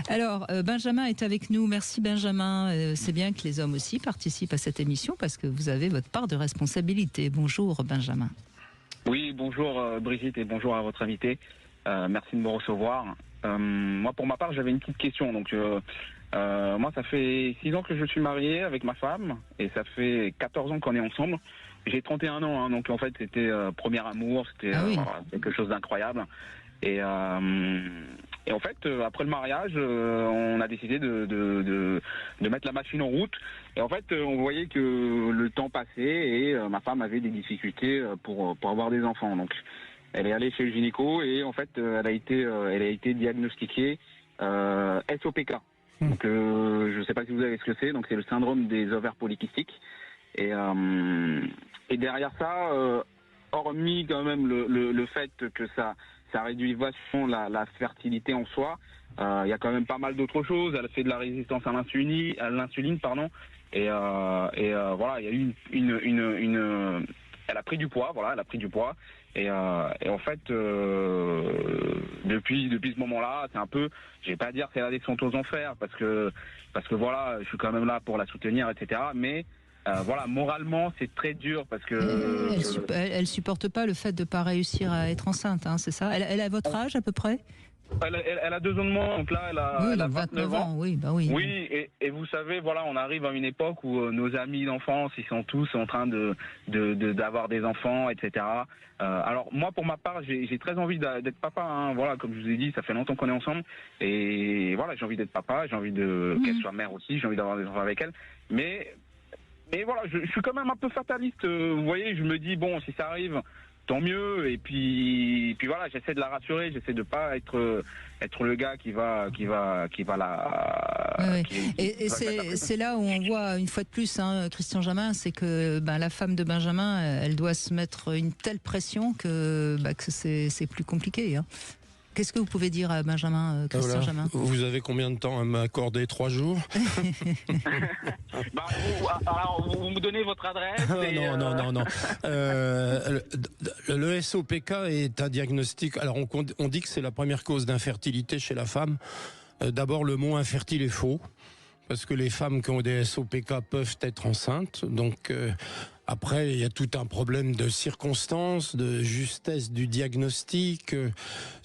Alors, Benjamin est avec nous. Merci Benjamin. C'est bien que les hommes aussi participent à cette émission parce que vous avez votre part de responsabilité. Bonjour Benjamin. Oui, bonjour Brigitte et bonjour à votre invité. Merci de me recevoir. Moi, pour ma part, j'avais une petite question. Donc, moi, ça fait 6 ans que je suis marié avec ma femme et ça fait 14 ans qu'on est ensemble. J'ai 31 ans, hein, donc en fait, c'était premier amour, c'était quelque chose d'incroyable. Et en fait, après le mariage, on a décidé de mettre la machine en route. Et en fait, on voyait que le temps passait et ma femme avait des difficultés pour avoir des enfants. Donc, elle est allée chez le gynéco et en fait, elle a été diagnostiquée SOPK. Donc, je ne sais pas si vous savez ce que c'est. Donc, c'est le syndrome des ovaires polykystiques. Et derrière ça, hormis quand même le fait que ça réduit vachement la fertilité en soi, il y a quand même pas mal d'autres choses. Elle fait de la résistance à l'insuline, pardon. Et voilà, il y a eu elle a pris du poids, voilà, elle a pris du poids. Et en fait, depuis ce moment-là, c'est un peu, je vais pas dire c'est la descente aux enfers, parce que voilà, je suis quand même là pour la soutenir, etc. Mais voilà, moralement, c'est très dur parce que elle supporte pas le fait de pas réussir à être enceinte, hein, c'est ça. Elle a votre âge à peu près? Elle a 2 ans de moins, donc là, elle a 29 ans. Oui, bah oui. Oui, et vous savez, voilà, on arrive à une époque où nos amis d'enfance, ils sont tous en train d'avoir des enfants, etc. Alors moi, pour ma part, j'ai très envie d'être papa. Hein, voilà, comme je vous ai dit, ça fait longtemps qu'on est ensemble, et voilà, j'ai envie d'être papa, j'ai envie qu'elle soit mère aussi, j'ai envie d'avoir des enfants avec elle, mais voilà, je suis quand même un peu fataliste. Vous voyez, je me dis bon, si ça arrive, tant mieux. Et puis voilà, j'essaie de la rassurer, j'essaie de pas être le gars qui va la. Oui. Et c'est là où on voit une fois de plus, hein, Christian Jamin, c'est que la femme de Benjamin, elle doit se mettre une telle pression que c'est plus compliqué. Hein. Qu'est-ce que vous pouvez dire à Benjamin, Christian Jamin? Vous avez combien de temps à m'accorder? 3 jours? Alors, vous me donnez votre adresse Non. Le SOPK est un diagnostic. Alors, on dit que c'est la première cause d'infertilité chez la femme. D'abord, le mot infertile est faux, parce que les femmes qui ont des SOPK peuvent être enceintes. Donc, après, il y a tout un problème de circonstances, de justesse du diagnostic.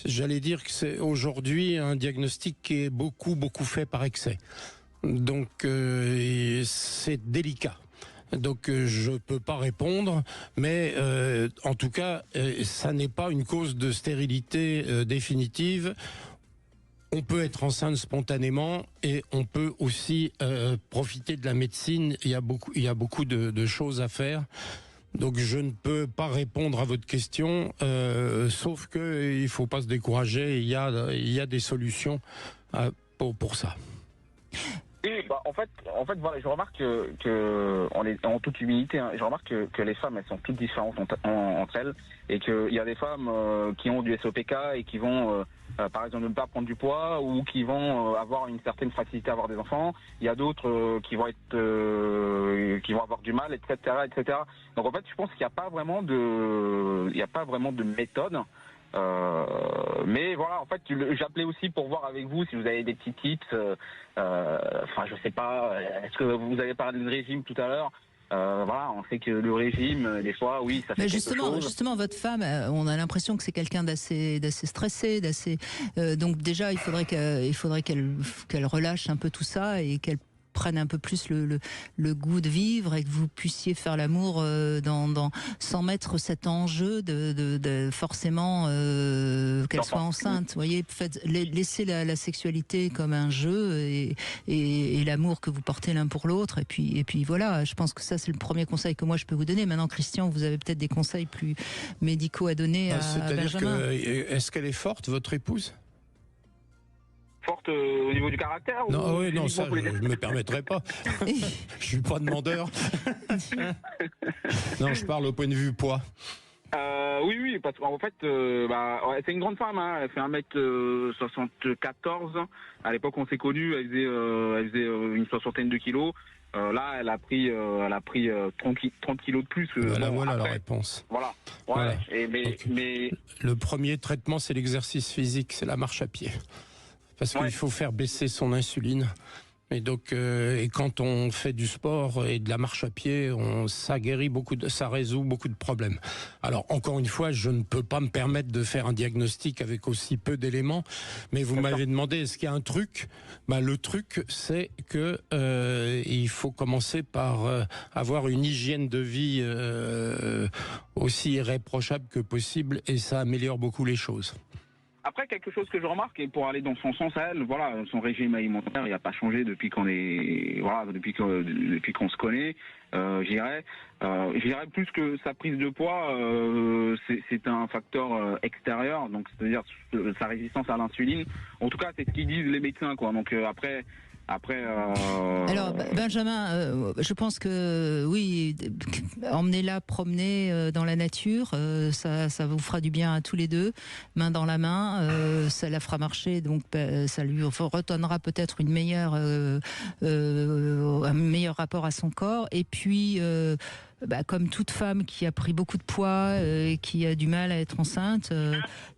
J'allais dire que c'est aujourd'hui un diagnostic qui est beaucoup fait par excès. Donc, c'est délicat. Donc, je peux pas répondre, mais en tout cas, ça n'est pas une cause de stérilité définitive. On peut être enceinte spontanément et on peut aussi profiter de la médecine. Il y a beaucoup de choses à faire. Donc je ne peux pas répondre à votre question, sauf que il faut pas se décourager. Il y a des solutions pour ça. Et en fait, voilà, je remarque que en toute humilité, hein, je remarque que les femmes, elles sont toutes différentes entre elles, et qu'il y a des femmes qui ont du SOPK et qui vont, par exemple, ne pas prendre du poids, ou qui vont avoir une certaine facilité à avoir des enfants. Il y a d'autres qui vont avoir du mal, etc. Donc en fait, je pense qu'il n'y a pas vraiment de méthode. Mais voilà, en fait, j'appelais aussi pour voir avec vous si vous avez des petits tips. Je sais pas, est-ce que vous avez parlé de régime tout à l'heure? Voilà, on sait que le régime, des fois, oui, ça fait quelque chose. Justement, votre femme, on a l'impression que c'est quelqu'un d'assez stressé, donc déjà, il faudrait qu'elle relâche un peu tout ça et qu'elle prenne un peu plus le goût de vivre, et que vous puissiez faire l'amour sans mettre cet enjeu de forcément qu'elle soit enceinte. Vous voyez, laissez la sexualité comme un jeu et l'amour que vous portez l'un pour l'autre. Et puis voilà, je pense que ça c'est le premier conseil que moi je peux vous donner. Maintenant, Christian, vous avez peut-être des conseils plus médicaux à donner à Benjamin. Est-ce qu'elle est forte, votre épouse? Forte au niveau du caractère? Non, oui, non, ça, je ne me permettrai pas. Je suis pas demandeur. Non, je parle au point de vue poids. Oui, parce qu'en fait, c'est une grande femme, hein, elle fait 1m74. À l'époque, on s'est connus, elle faisait une soixantaine de kilos. Là, elle a pris 30 kilos de plus. Voilà la réponse. Voilà. Mais le premier traitement, c'est l'exercice physique, c'est la marche à pied. parce qu'il faut faire baisser son insuline. Et donc, et quand on fait du sport et de la marche à pied, ça résout beaucoup de problèmes. Alors, encore une fois, je ne peux pas me permettre de faire un diagnostic avec aussi peu d'éléments, mais vous m'avez demandé est-ce qu'il y a un truc ? Le truc, c'est que il faut commencer par avoir une hygiène de vie aussi irréprochable que possible, et ça améliore beaucoup les choses. Après, quelque chose que je remarque, et pour aller dans son sens à elle, voilà, son régime alimentaire, il n'a pas changé depuis qu'on se connaît. Je dirais plus que sa prise de poids, c'est un facteur extérieur, donc c'est-à-dire sa résistance à l'insuline. En tout cas, c'est ce qu'ils disent les médecins, quoi. Donc après. Alors Benjamin, je pense que oui, emmenez-la promener dans la nature, ça vous fera du bien à tous les deux, main dans la main, ça la fera marcher, donc ça lui redonnera peut-être un meilleur rapport à son corps. Et puis comme toute femme qui a pris beaucoup de poids et qui a du mal à être enceinte,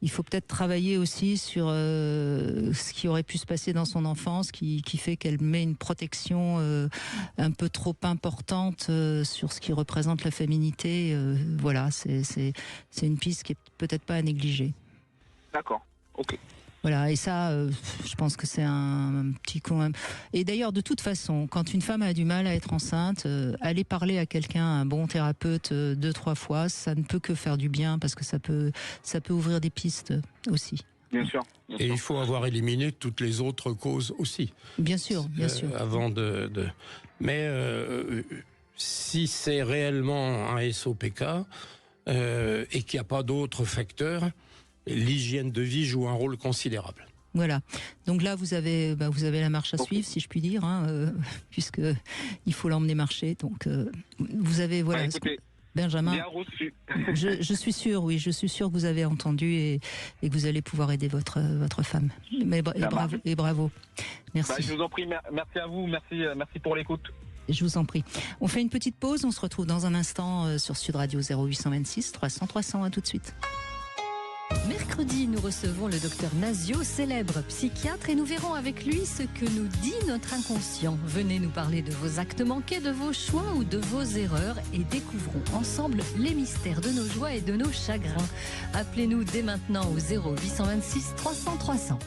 il faut peut-être travailler aussi sur ce qui aurait pu se passer dans son enfance, qui fait qu'elle met une protection un peu trop importante sur ce qui représente la féminité. Voilà, c'est une piste qui est peut-être pas à négliger. D'accord, ok. Voilà, et ça, je pense que c'est un petit con. Et d'ailleurs, de toute façon, quand une femme a du mal à être enceinte, aller parler à quelqu'un, un bon thérapeute, 2-3 fois, ça ne peut que faire du bien, parce que ça peut ouvrir des pistes aussi. Bien sûr. Et il faut avoir éliminé toutes les autres causes aussi. Bien sûr, bien sûr. Avant Mais si c'est réellement un SOPK et qu'il n'y a pas d'autres facteurs, l'hygiène de vie joue un rôle considérable. Voilà. Donc là, vous avez la marche à suivre, si je puis dire, puisque il faut l'emmener marcher. Donc vous avez Benjamin. Bien reçu. je suis sûr, oui, je suis sûr que vous avez entendu et que vous allez pouvoir aider votre femme. Et bravo. Merci. Je vous en prie, merci à vous, merci pour l'écoute. Je vous en prie. On fait une petite pause, on se retrouve dans un instant sur Sud Radio 0826 300 300. À tout de suite. Mercredi, nous recevons le docteur Nazio, célèbre psychiatre, et nous verrons avec lui ce que nous dit notre inconscient. Venez nous parler de vos actes manqués, de vos choix ou de vos erreurs, et découvrons ensemble les mystères de nos joies et de nos chagrins. Appelez-nous dès maintenant au 0826 300 300.